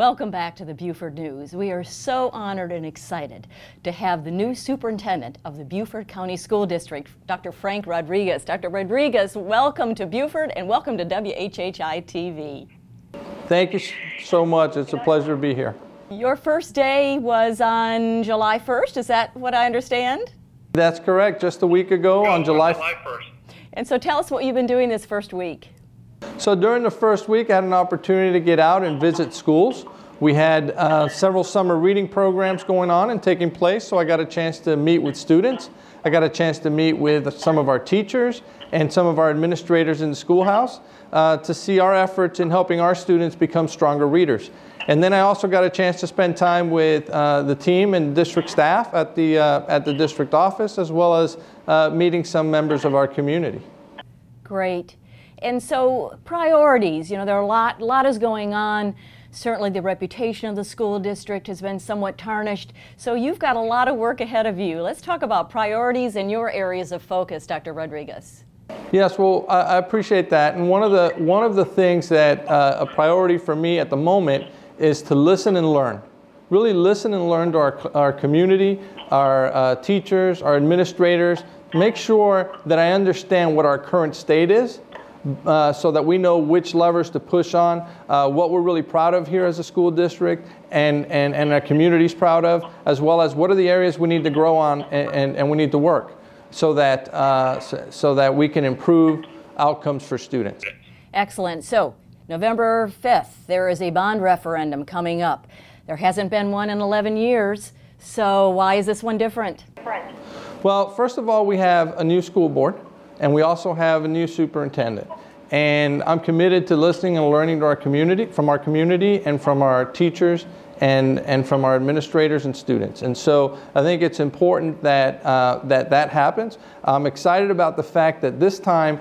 Welcome back to the Beaufort News. We are so honored and excited to have the new superintendent of the Beaufort County School District, Dr. Frank Rodriguez. Dr. Rodriguez, welcome to Beaufort and welcome to WHHI-TV. Thank you so much. It's a pleasure to be here. Your first day was on July 1st, is that what I understand? That's correct, just a week ago on July 1st. And so tell us what you've been doing this first week. So during the first week, I had an opportunity to get out and visit schools. We had several summer reading programs going on and taking place, so I got a chance to meet with students. I got a chance to meet with some of our teachers and some of our administrators in the schoolhouse to see our efforts in helping our students become stronger readers. And then I also got a chance to spend time with the team and district staff at the district office, as well as meeting some members of our community. Great. And so priorities, you know, there are a lot is going on. Certainly the reputation of the school district has been somewhat tarnished. So you've got a lot of work ahead of you. Let's talk about priorities and your areas of focus, Dr. Rodriguez. Yes, well, I appreciate that. And one of the things that a priority for me at the moment is to listen and learn. Really listen and learn to our community, our teachers, our administrators. Make sure that I understand what our current state is, so that we know which levers to push on, what we're really proud of here as a school district and our community's proud of, as well as what are the areas we need to grow on and we need to work so that we can improve outcomes for students. Excellent. So November 5th, there is a bond referendum coming up. There hasn't been one in 11 years, so why is this one different? Well, first of all, we have a new school board. And we also have a new superintendent. And I'm committed to listening and learning to our community, from and from our teachers and from our administrators and students. And so I think it's important that that happens. I'm excited about the fact that this time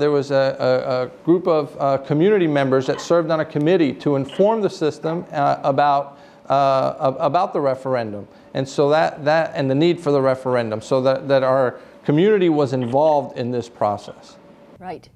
there was a group of community members that served on a committee to inform the system about the referendum. And so and the need for the referendum, so that our community was involved in this process. Right.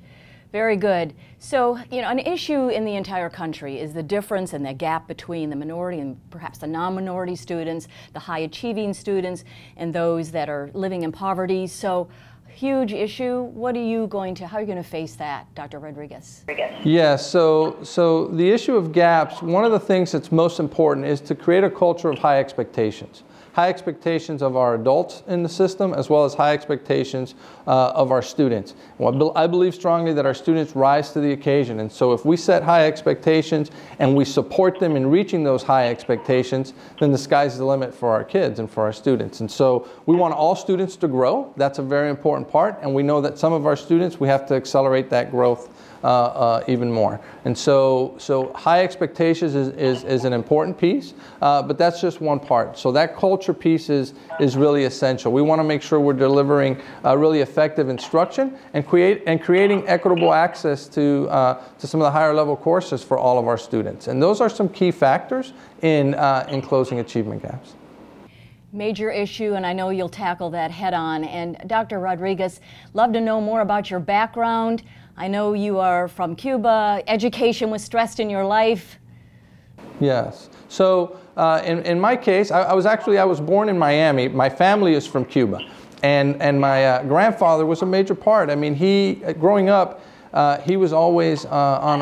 Very good. So, you know, an issue in the entire country is the difference and the gap between the minority and perhaps the non-minority students, the high-achieving students, and those that are living in poverty. So, huge issue. How are you going to face that, Dr. Rodriguez? Yes, so the issue of gaps, one of the things that's most important is to create a culture of high expectations. High expectations of our adults in the system, as well as high expectations of our students. Well, I believe strongly that our students rise to the occasion, and so if we set high expectations and we support them in reaching those high expectations, then the sky's the limit for our kids and for our students. And so we want all students to grow. That's a very important part, and we know that some of our students, we have to accelerate that growth even more. And so high expectations is an important piece, but that's just one part. So that culture piece is really essential. We want to make sure we're delivering really effective instruction and creating equitable access to some of the higher level courses for all of our students. And those are some key factors in closing achievement gaps. Major issue, and I know you'll tackle that head on. And Dr. Rodriguez, love to know more about your background. I know you are from Cuba. Education was stressed in your life. Yes. So in my case, I was born in Miami. My family is from Cuba, and my grandfather was a major part. I mean, growing up, he was always on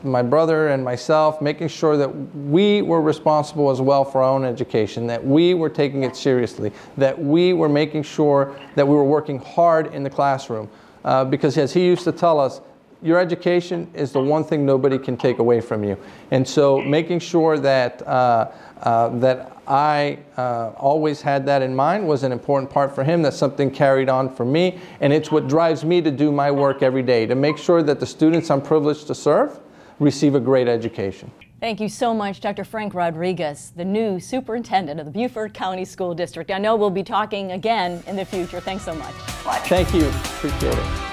my brother and myself, making sure that we were responsible as well for our own education, that we were taking it seriously, that we were making sure that we were working hard in the classroom. Because as he used to tell us, your education is the one thing nobody can take away from you. And so making sure that I always had that in mind was an important part for him. That's something carried on for me, and it's what drives me to do my work every day, to make sure that the students I'm privileged to serve receive a great education. Thank you so much, Dr. Frank Rodriguez, the new superintendent of the Beaufort County School District. I know we'll be talking again in the future. Thanks so much. Thank you. Appreciate it.